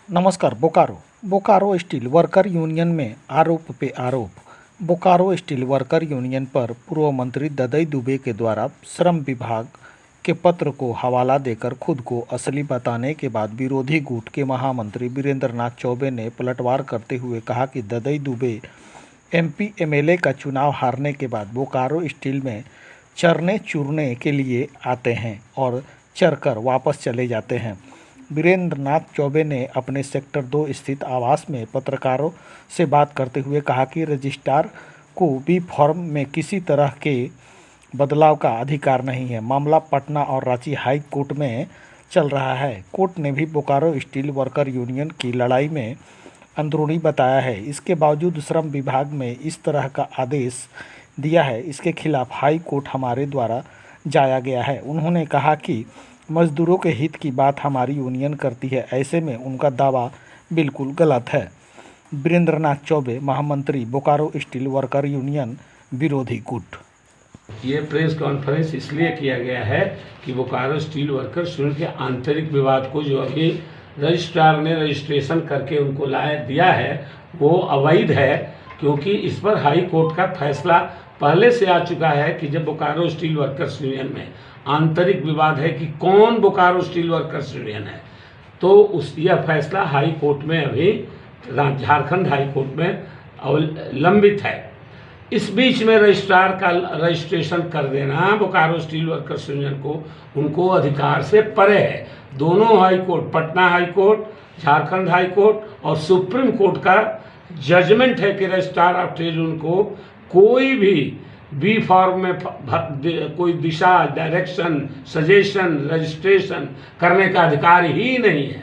नमस्कार। Bokaro steel worker union में आरोप पे आरोप। बोकारो स्टील वर्कर यूनियन पर पूर्व मंत्री ददई दुबे के द्वारा श्रम विभाग के पत्र को हवाला देकर खुद को असली बताने के बाद विरोधी गुट के महामंत्री वीरेंद्र नाथ चौबे ने पलटवार करते हुए कहा कि ददई दुबे एमपी एमएलए का चुनाव हारने के बाद बोकारो स्टील में चरने चुरने के लिए आते हैं और चरकर वापस चले जाते हैं। वीरेंद्र नाथ चौबे ने अपने सेक्टर 2 स्थित आवास में पत्रकारों से बात करते हुए कहा कि रजिस्ट्रार को बी फॉर्म में किसी तरह के बदलाव का अधिकार नहीं है। मामला पटना और रांची हाई कोर्ट में चल रहा है। कोर्ट ने भी बोकारो स्टील वर्कर यूनियन की लड़ाई में अंदरूनी बताया है। इसके बावजूद श्रम विभाग में इस तरह का आदेश दिया है, इसके खिलाफ हाई कोर्ट हमारे द्वारा जाया गया है। उन्होंने कहा कि मजदूरों के हित की बात हमारी यूनियन करती है, ऐसे में उनका दावा बिल्कुल गलत है। वीरेंद्र नाथ चौबे, महामंत्री, बोकारो स्टील वर्कर यूनियन, विरोधी गुट। ये प्रेस कॉन्फ्रेंस इसलिए किया गया है कि बोकारो स्टील वर्कर्स यूनियन के आंतरिक विवाद को जो अभी रजिस्ट्रार ने रजिस्ट्रेशन करके उनको दिया है वो अवैध है, क्योंकि इस पर हाई कोर्ट का फैसला पहले से आ चुका है कि जब बोकारो स्टील वर्कर्स यूनियन में आंतरिक विवाद है कि कौन बोकारो स्टील वर्कर्स यूनियन है, तो यह फैसला हाई कोर्ट में अभी झारखंड हाई कोर्ट में लंबित है। इस बीच में रजिस्ट्रार का रजिस्ट्रेशन कर देना बोकारो स्टील वर्कर्स यूनियन को उनको अधिकार से परे है। दोनों high court, Patna high court, Jharkhand high court और सुप्रीम कोर्ट का जजमेंट है कि रजिस्ट्रार ऑफ ट्रेड यूनियन को कोई भी बी फॉर्म में कोई दिशा, डायरेक्शन, सजेशन, रजिस्ट्रेशन करने का अधिकार ही नहीं है।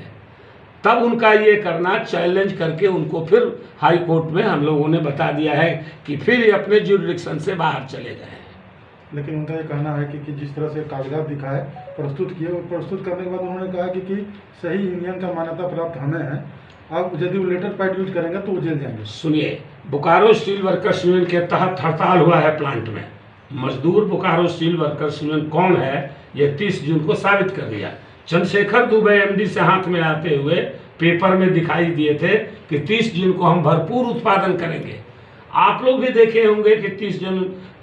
तब उनका ये करना चैलेंज करके उनको फिर हाई कोर्ट में हम लोगों ने बता दिया है कि फिर ये अपने जुरिडिक्शन से बाहर चले गए हैं। लेकिन उनका ये कहना है कि जिस तरह से कागजात दिखाए प्रस्तुत किए, प्रस्तुत करने के बाद उन्होंने कहा कि सही यूनियन का मान्यता प्राप्त हमें है, अब यदि वो लेटर पैड यूज करेंगे तो वो जेल जाएंगे। सुनिए, बोकारो स्टील वर्कर्स यूनियन के तहत हड़ताल हुआ है प्लांट में। मजदूर बोकारो स्टील वर्कर्स यूनियन कौन है ये 30 जून को साबित कर दिया। चंद्रशेखर दुबे एमडी से हाथ में आते हुए पेपर में दिखाई दिए थे कि 30 जून को हम भरपूर उत्पादन करेंगे। आप लोग भी देखे होंगे कि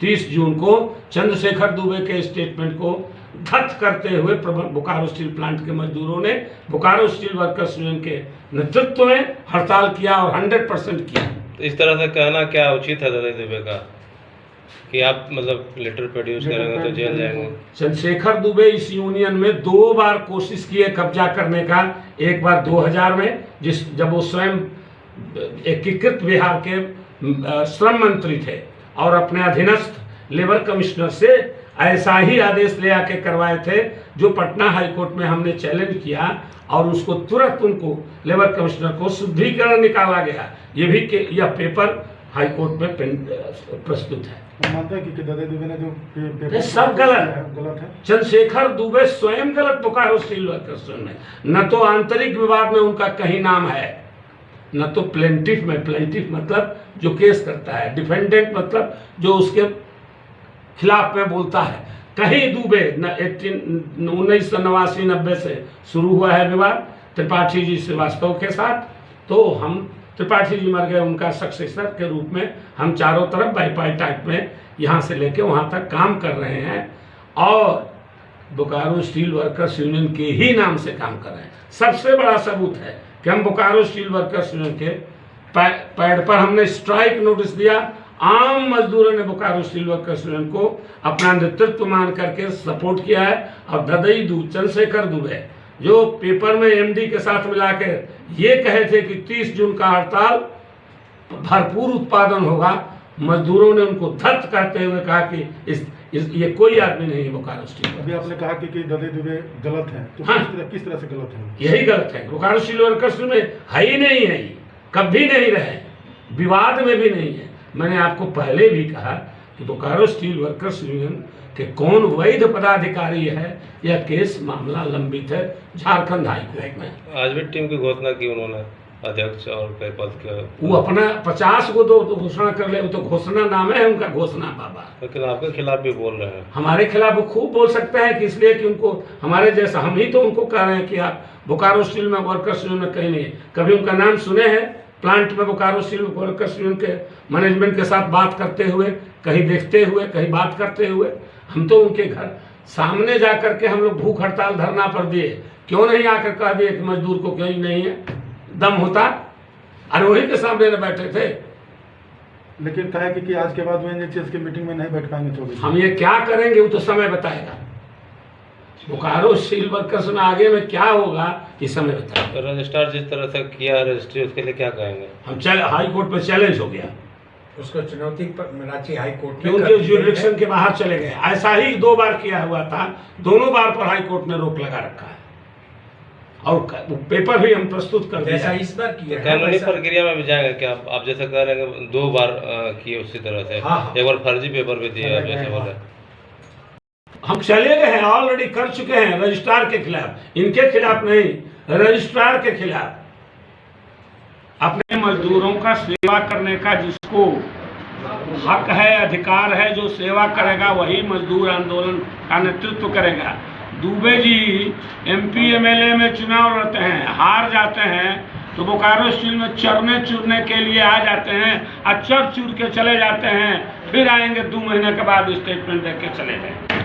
30 जून को चंद्रशेखर दुबे के स्टेटमेंट को धत्त करते हुए बोकारो स्टील प्लांट के मजदूरों ने बोकारो स्टील वर्कर्स यूनियन के नेतृत्व में हड़ताल किया और 100% किया। तो इस तरह से कहना क्या उचित है ददई दुबे का कि आप मतलब लेटर प्रोड्यूस करेंगे तो जेल जाएंगे? चंद्रशेखर दुबे इस यूनियन में 2 बार कोशिश किए कब्जा करने का। एक बार 2000 में जब वो स्वयं एकीकृत बिहार के श्रम मंत्री थे और अपने अधीनस्थ लेबर कमिश्नर से ऐसा ही आदेश ले आके करवाए थे, जो पटना हाई कोर्ट में हमने चैलेंज किया और उसको तुरंत उनको लेबर कमिश्नर को शुद्धिकरण निकाला गया। ये भी यह पेपर हाई कोर्ट में प्रस्तुत है। मानते हैं कि ददई दुबे ने जो पेपर सब गलत है। चंद्रशेखर दुबे स्वयं गलत बोकारो स्टील वर्कर्स में, न तो आंतरिक विवाद में उनका कहीं नाम है, न तो प्लेंटिफ में। प्लेंटिफ मतलब जो केस करता है, डिफेंडेंट मतलब जो उसके खिलाफ में बोलता है। कहीं दुबे 1989-90 से शुरू हुआ है विवाद त्रिपाठी जी श्रीवास्तव के साथ, तो हम त्रिपाठी जी मर गए, उनका सक्सेसर के रूप में हम चारों तरफ बाईपाइटाइट में यहाँ से लेके वहाँ तक काम कर रहे हैं और बोकारो स्टील वर्कर्स यूनियन के ही नाम से काम कर रहे हैं। सबसे बड़ा सबूत है कि हम बोकारो स्टील वर्कर्स यूनियन के पैड पर हमने स्ट्राइक नोटिस दिया। आम मजदूरों ने बोकारो स्टील वर्कर्स यूनियन को अपना नेतृत्व मान करके सपोर्ट किया है। और ददई चंद्रशेखर दुबे जो पेपर में एमडी के साथ मिलाकर ये कहे थे कि 30 जून का हड़ताल भरपूर उत्पादन होगा, मजदूरों ने उनको धत्त कहते हुए कहा कि ये कोई आदमी नहीं है बोकारो स्टील। अभी आपने कहा कि ददई दुबे गलत है, तो हाँ, किस तरह से गलत है? यही गलत है। बोकारो स्टील वर्कर्स में है ही नहीं है, कभी नहीं रहे, विवाद में भी नहीं है। मैंने आपको पहले भी कहा कि बोकारो स्टील वर्कर्स यूनियन के कौन वैध पदाधिकारी है, यह केस मामला लंबित है झारखंड हाई कोर्ट में। आज भी टीम की घोषणा की उन्होंने, अध्यक्ष और कई पद के। वो अपना 50 को तो घोषणा कर ले, वो तो घोषणा नाम है उनका, घोषणा बाबा। लेकिन आपके खिलाफ भी बोल रहे हैं। हमारे खिलाफ वो खूब बोल सकते हैं कि इसलिए कि उनको हमारे जैसा, हम ही तो उनको कह रहे हैं कि आप बोकारो स्टील में वर्कर्स यूनियन में कहीं नहीं है। कभी उनका नाम सुने हैं प्लांट में बोकारो स्टील वर्कर्स यूनियन के मैनेजमेंट के साथ बात करते हुए, कहीं देखते हुए, कहीं बात करते हुए? हम तो उनके घर सामने जा करके हम लोग भूख हड़ताल धरना पर दिए, क्यों नहीं आकर कह दिए कि मजदूर को क्यों नहीं है दम होता? अरे वही के सामने न बैठे थे। लेकिन कहा कि आज के बाद वो एनएचएस की मीटिंग में नहीं बैठ पाएंगे 24। हम ये क्या करेंगे वो तो समय बताएगा। बोकारो स्टील वर्कर्स में आगे में क्या होगा ये समय बताएगा। तो रजिस्ट्रार जिस तरह से किया रजिस्ट्री, उसके लिए क्या कहेंगे? हम हाई कोर्ट पर चैलेंज हो गया, उसको चुनौती पर रांची हाई कोर्ट में क्योंकि जुरिडिक्शन के बाहर चले गए। ऐसा ही 2 बार किया हुआ था, दोनों बार पर हाई कोर्ट ने रोक लगा रखा है और पेपर भी हम प्रस्तुत कर दिया। जैसा इस बार किया है, कानूनी वैसा- प्रक्रिया में भी जाएंगे क्या आप जैसे कह रहे हैं 2 बार किए उसी तरह से? हाँ। एक बार फर्जी पेपर भी दिया आप जैसे बोले। हम चले गए हैं, ऑलरेडी कर चुके हैं रजिस्ट्रार के खिलाफ, इनके खिलाफ नहीं, रजिस्ट्रार के खिलाफ। अपने मजदूरों का सेवा करने का जिसको हक है, अधिकार है, जो सेवा करेगा वही मजदूर आंदोलन का नेतृत्व करेगा। दुबे जी एमपी एमएलए में चुनाव लड़ते हैं, हार जाते हैं तो बोकारो स्टील में चरने चुरने के लिए आ जाते हैं और चर चूर के चले जाते हैं, फिर आएंगे 2 महीने के बाद स्टेटमेंट दे के चले गए।